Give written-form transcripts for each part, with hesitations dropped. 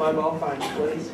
Mobile phones, please.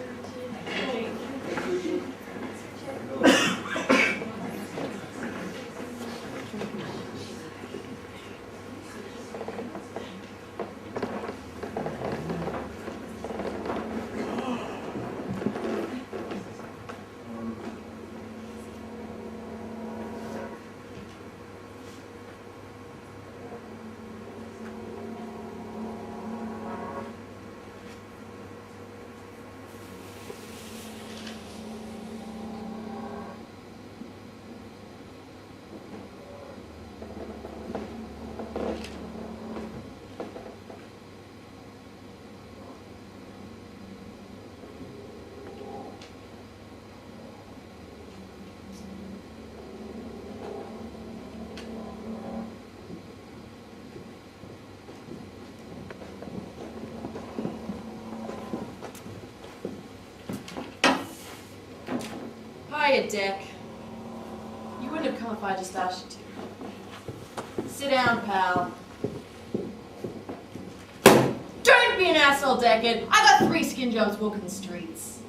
Hiya, Deck. You wouldn't have come if I just asked you to. Sit down, pal. Don't be an asshole, Deckard. I got 3 skin jobs walking the streets.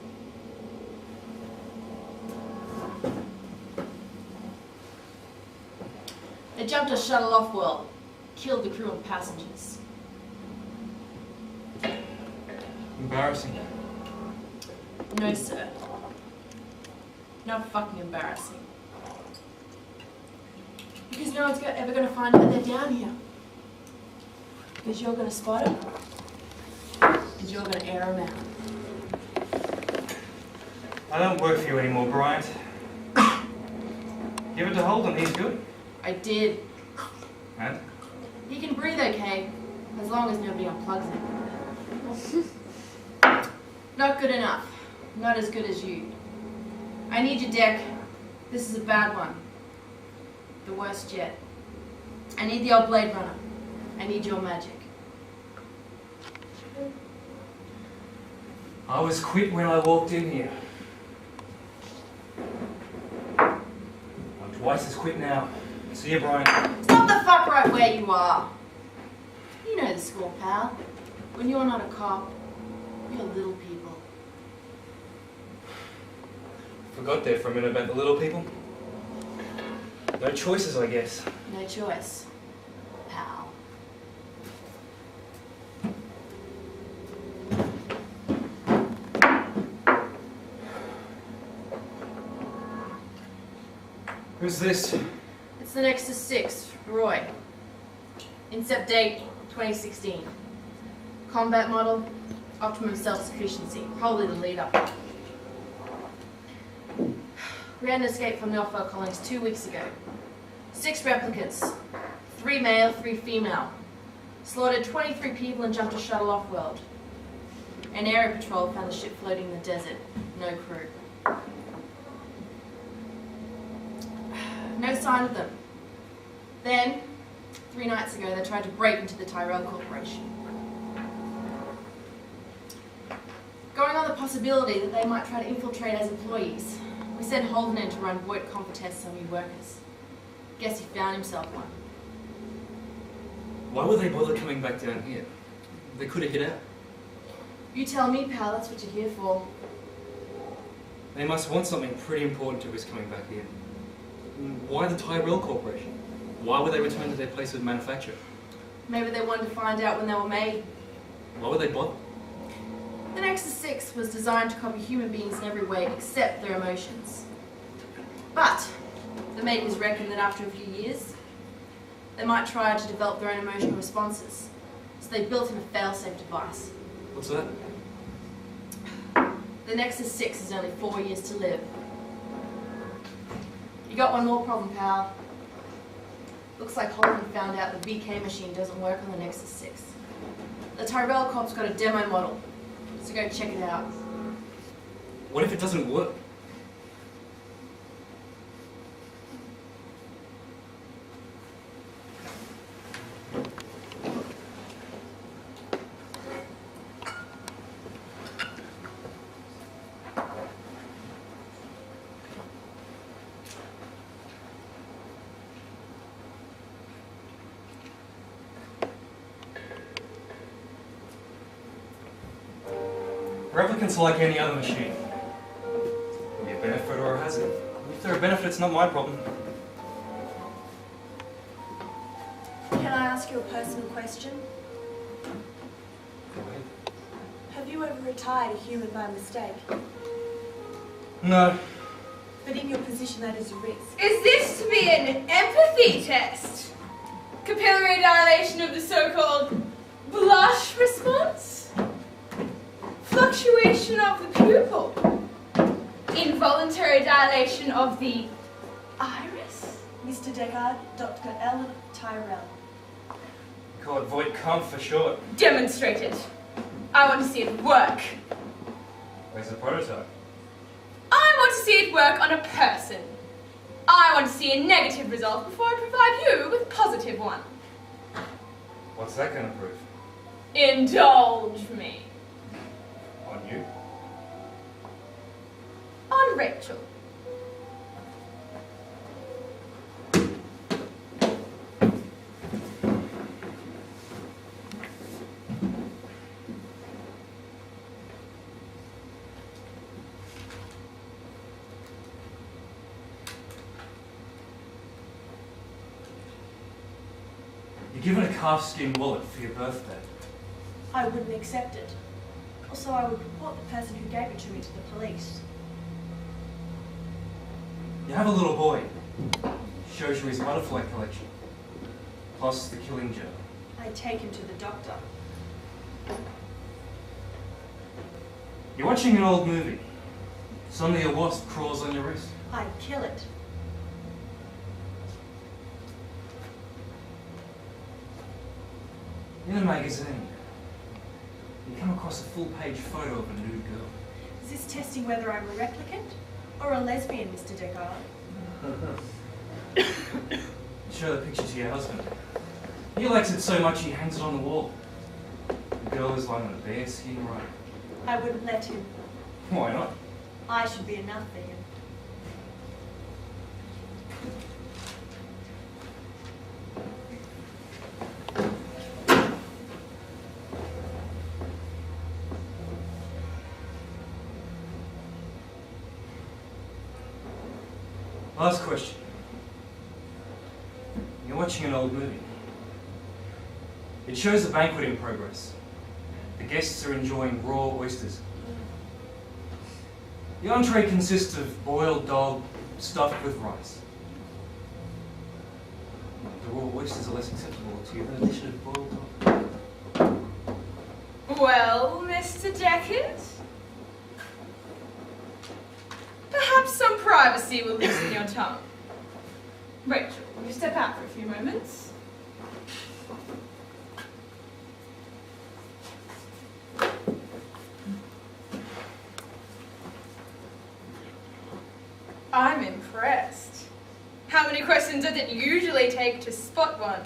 They jumped a shuttle off-world, killed the crew and passengers. Embarrassing. No, sir. Not fucking embarrassing. Because no one's ever going to find out they're down here. Because you're going to spot them. Because you're going to air them out. I don't work for you anymore, Bryant. Give it to Holden, he's good. I did. And? He can breathe okay, as long as nobody unplugs him. Not good enough. Not as good as you. I need your Deck. This is a bad one. The worst yet. I need the old Blade Runner. I need your magic. I was quit when I walked in here. I'm twice as quit now. See you, Brian. Stop the fuck right where you are. You know the score, pal. When you're not a cop, you're little people. Forgot there for a minute about the little people. No choices, I guess. No choice, pal. Who's this? It's the Nexus 6, Roy. Incept date 2016. Combat model, optimum self-sufficiency, probably the leader. We had an escape from the off-world colonies 2 weeks ago. 6 replicants, 3 male, 3 female. Slaughtered 23 people and jumped a shuttle off-world. An area patrol found the ship floating in the desert. No crew. No sign of them. Then, 3 nights ago, they tried to break into the Tyrell Corporation. Going on the possibility that they might try to infiltrate as employees, we sent Holden in to run void comfort tests on new workers. Guess he found himself one. Why would they bother coming back down here? They could have hid out. You tell me, pal, that's what you're here for. They must want something pretty important to risk coming back here. Why the Tyrell Corporation? Why would they return to their place of manufacture? Maybe they wanted to find out when they were made. Why would they bother? The Nexus 6 was designed to copy human beings in every way except their emotions. But the makers reckon that after a few years, they might try to develop their own emotional responses. So they built in a fail-safe device. What's that? The Nexus 6 has only 4 years to live. You got one more problem, pal. Looks like Holden found out the VK machine doesn't work on the Nexus 6. The Tyrell Corp's got a demo model, so go check it out. What if it doesn't work? Replicants are like any other machine. It'll be a benefit or a hazard. If they're a benefit, it's not my problem. Can I ask you a personal question? Go ahead. Have you ever retired a human by mistake? No. But in your position, that is a risk. Is this to be an empathy test? Capillary dilation of the so-called blush response? Fluctuation of the pupil? Involuntary dilation of the iris? Mr. Deckard, Dr. Ellen Tyrell. Call it void comp for short. Demonstrate it. I want to see it work. Where's the prototype? I want to see it work on a person. I want to see a negative result before I provide you with a positive one. What's that going to prove? Indulge me. On you? On Rachel. You're given a calfskin wallet for your birthday. I wouldn't accept it. Also, I would report the person who gave it to me to the police. You have a little boy. Shows you his butterfly collection. Plus the killing journal. I take him to the doctor. You're watching an old movie. Suddenly a wasp crawls on your wrist. I kill it. In a magazine, you come across a full-page photo of a nude girl. Is this testing whether I'm a replicant or a lesbian, Mr. Deckard? Show the picture to your husband. He likes it so much he hangs it on the wall. The girl is lying on a bearskin rug. I wouldn't let him. Why not? I should be enough for him. Last question. You're watching an old movie. It shows a banquet in progress. The guests are enjoying raw oysters. The entree consists of boiled dog stuffed with rice. The raw oysters are less acceptable to you than a dish of boiled dog. Well, Mr. Deckard? Perhaps some privacy will loosen your tongue. Rachel, will you step out for a few moments? I'm impressed. How many questions does it usually take to spot one?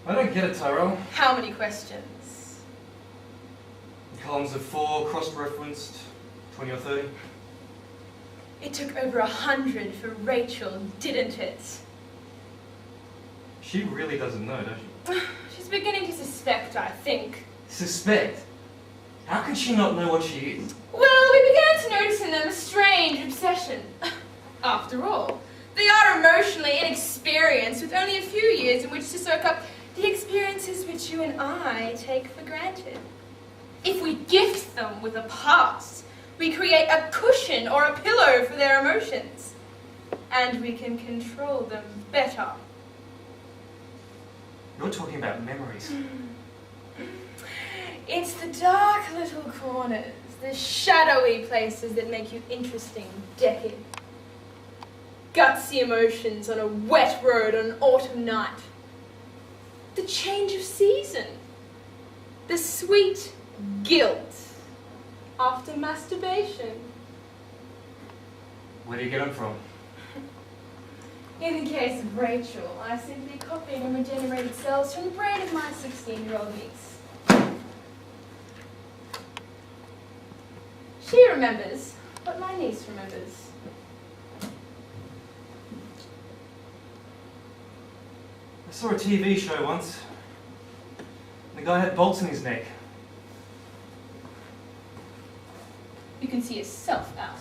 I don't get it, Tyrell. How many questions? Columns of 4, cross-referenced, 20 or 30. It took over 100 for Rachel, didn't it? She really doesn't know, does she? She's beginning to suspect, I think. Suspect? How could she not know what she is? Well, we began to notice in them a strange obsession. After all, they are emotionally inexperienced with only a few years in which to soak up the experiences which you and I take for granted. If we gift them with a past, we create a cushion or a pillow for their emotions, and we can control them better. You're talking about memories. It's the dark little corners, the shadowy places that make you interesting, Deckard. Gutsy emotions on a wet road on an autumn night. The change of season. The sweet guilt after masturbation. Where do you get them from? In the case of Rachel, I simply copied and regenerated cells from the brain of my 16-year-old niece. She remembers what my niece remembers. I saw a TV show once. The guy had bolts in his neck. You can see yourself out.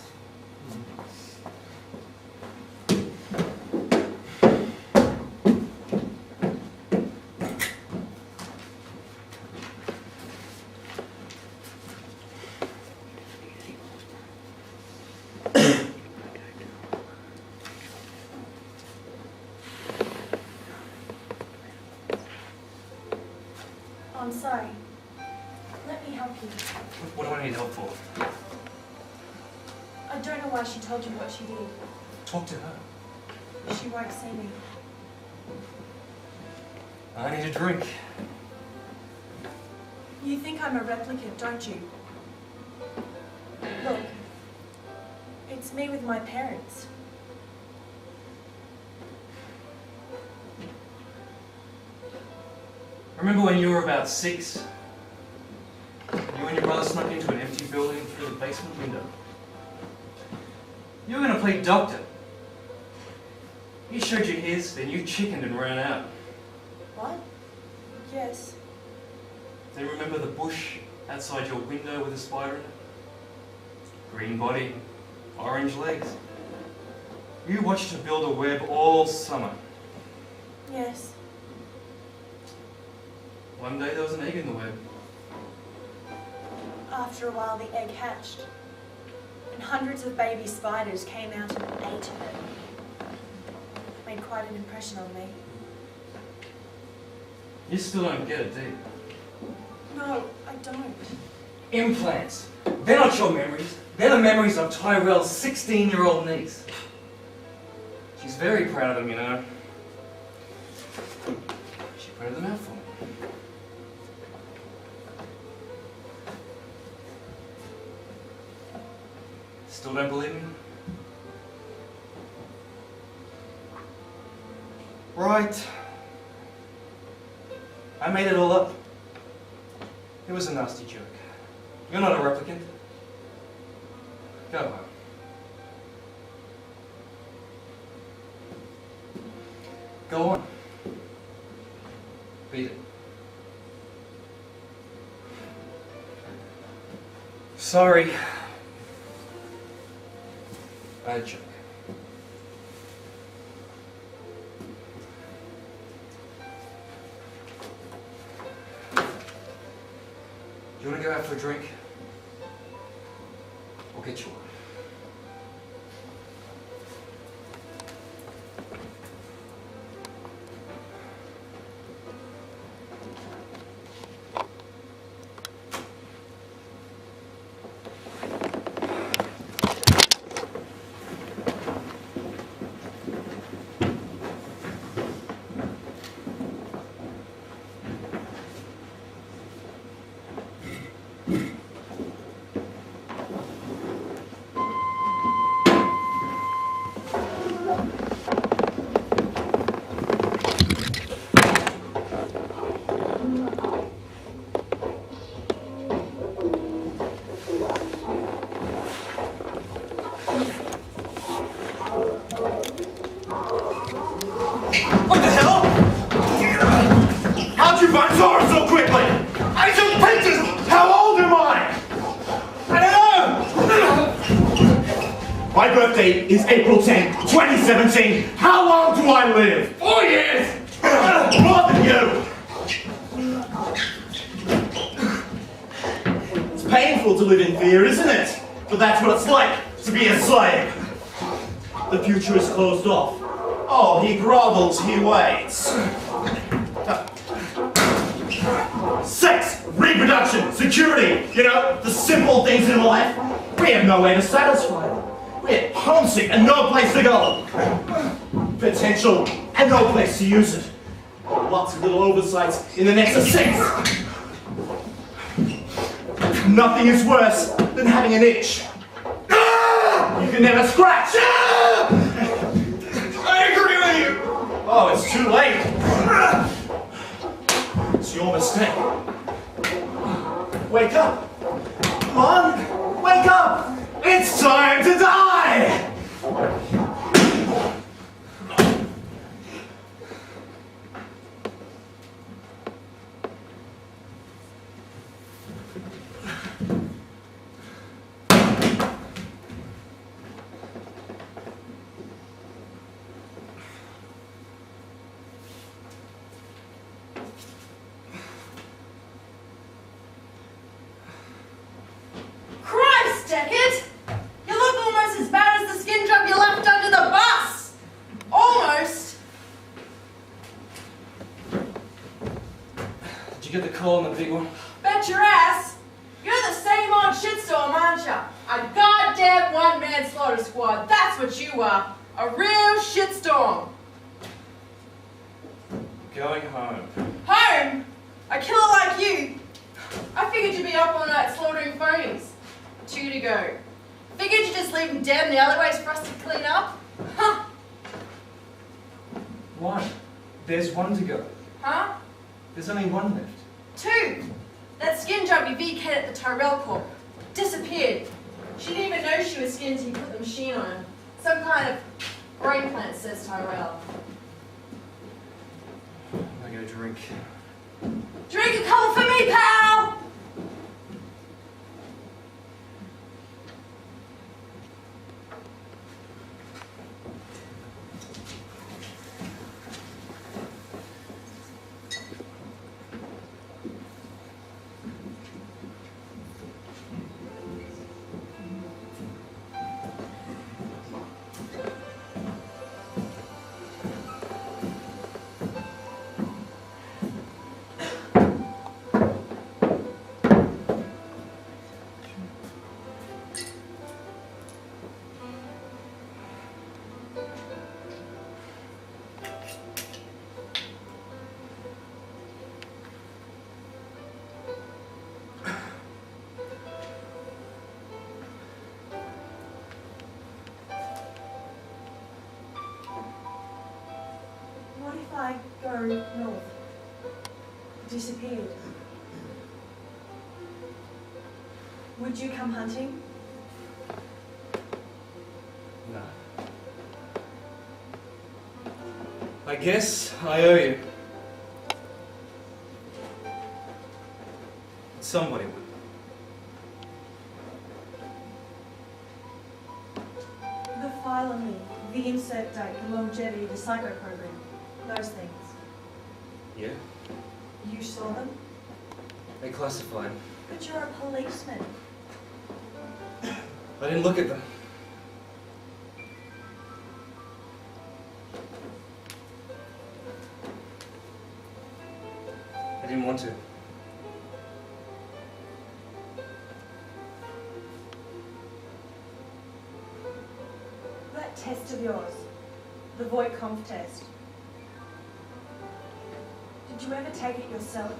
I'm sorry. Let me help you. What do I need help for? I don't know why she told you what she did. Talk to her. She won't see me. I need a drink. You think I'm a replicant, don't you? Look, it's me with my parents. Remember when you were about 6? You and your brother snuck into an empty building through the basement window. You were going to play doctor. He showed you his, then you chickened and ran out. What? Yes. Then remember the bush outside your window with a spider in it? Green body, orange legs. You watched her build a web all summer. Yes. One day there was an egg in the web. After a while, the egg hatched, and hundreds of baby spiders came out and ate it. Made quite an impression on me. You still don't get it, do you? No, I don't. Implants. They're not your memories. They're the memories of Tyrell's 16-year-old niece. She's very proud of them, you know. She printed them out for me. Still don't believe me? Right. I made it all up. It was a nasty joke. You're not a replicant. Go home. Go on. Beat it. Sorry. Bad joke. Do you want to go out for a drink? I'll get you one. My birthday is April 10, 2017. How long do I live? 4 years! More than you! It's painful to live in fear, isn't it? But that's what it's like to be a slave. The future is closed off. Oh, he grovels, he waits. Sex, reproduction, security, you know, the simple things in life. We have no way to satisfy them. We're homesick and no place to go. Potential and no place to use it. Lots of little oversights in the Nexus 6. Nothing is worse than having an itch. You can never scratch. I agree with you. Oh, it's too late. It's your mistake. Wake up. Come on, wake up. It's time to die. Deckard! You look almost as bad as the skin job you left under the bus! Almost! Did you get the call on the big one? Bet your ass! You're the same old shitstorm, aren't you? A goddamn one-man slaughter squad, that's what you are. A real shitstorm. Going home. Home? A killer like you? I figured you'd be up all night slaughtering phonies. 2 to go. Figured you'd just leave them dead in the alleyways for us to clean up? Huh? 1. There's 1 to go. Huh? There's only 1 left. 2. That skin job you VK'd at the Tyrell Corp. Disappeared. She didn't even know she was skinned until you put the machine on her. Some kind of brain plant, says Tyrell. I go drink. Drink a couple for me, pal! What if I go north? Disappeared. Would you come hunting? No. I guess I owe you. Somebody would. The file on me, the insert date, the longevity, the psycho program, those things. Yeah? You saw them? They classified. But you're a policeman. I didn't look at them. I didn't want to. That test of yours, the Voight-Kampf test. Did you ever take it yourself?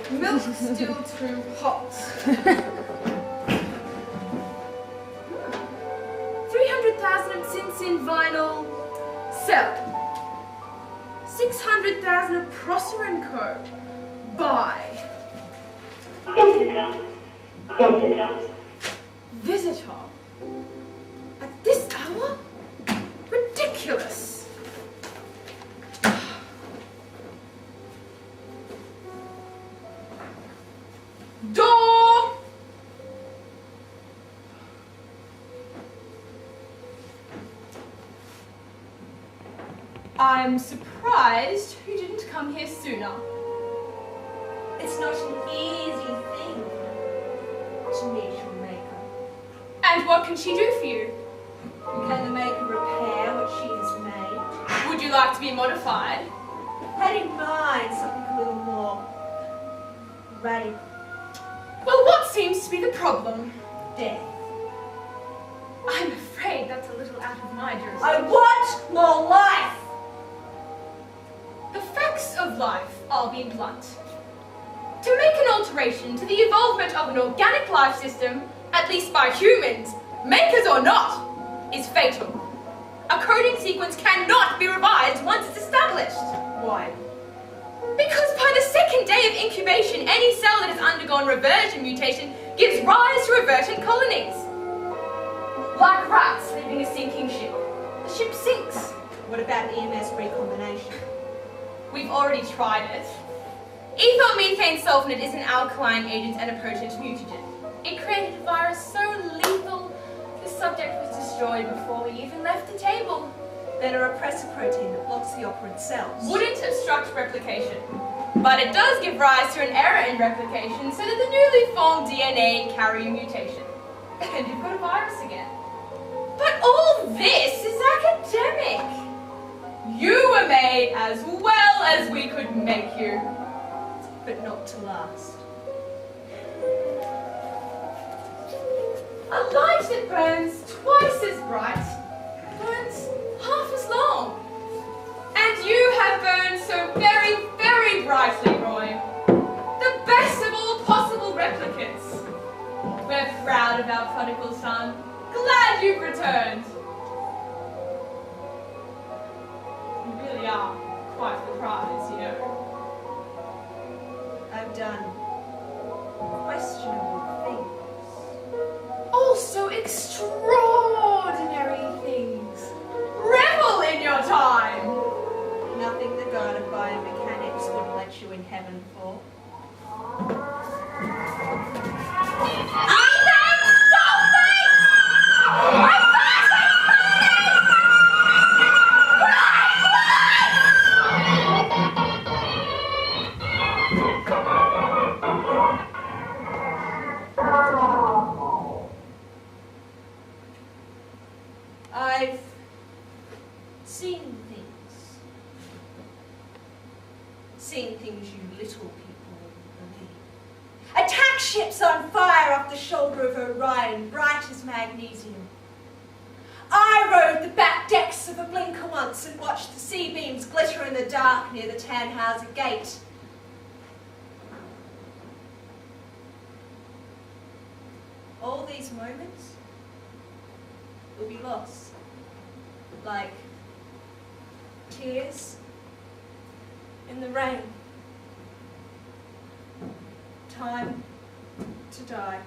Milk still too hot. 300,000 cents in vinyl. Sell. 600,000 of Prosser & Co. Buy. Visitor. At this hour? Ridiculous. Door! I'm surprised you didn't come here sooner. It's not an easy thing to meet your maker. And what can she do for you? Can the maker repair what she has made? Would you like to be modified? I didn't mind something a little more radical. Well, what seems seems to be the problem? Death. I'm afraid that's a little out of my jurisdiction. I want more life! The facts of life, I'll be blunt. To make an alteration to the evolvement of an organic life system, at least by humans, makers or not, is fatal. A coding sequence cannot be revised once it's established. Why? Because by the second day of incubation, any cell that has undergone reversion mutation gives rise to reversion colonies. Like rats leaving a sinking ship. The ship sinks. What about EMS recombination? We've already tried it. Ethyl methane sulfonate is an alkaline agent and a potent mutagen. It created a virus so lethal, the subject was destroyed before we even left the table. Then a repressor protein that blocks the operant cells. Wouldn't obstruct replication, but it does give rise to an error in replication so that the newly formed DNA carry a mutation. And you've got a virus again. But all this is academic. You were made as well as we could make you. But not to last. A light that burns twice as bright burns half as long. And you have burned so very, very brightly, Roy. The best of all possible replicants. We're proud of our prodigal son. Glad you've returned. You really are quite the prize, you know. I've done questionable things. Also extraordinary things. Revel in your time. Nothing the god of biomechanics would let you in heaven for. I've seen things. Seen things you little people believe. Attack ships on fire off the shoulder of Orion, bright as magnesium. I rode the back decks of a blinker once and watched the sea beams glitter in the dark near the Tannhauser Gate. All these moments will be lost. Like tears in the rain. Time to die.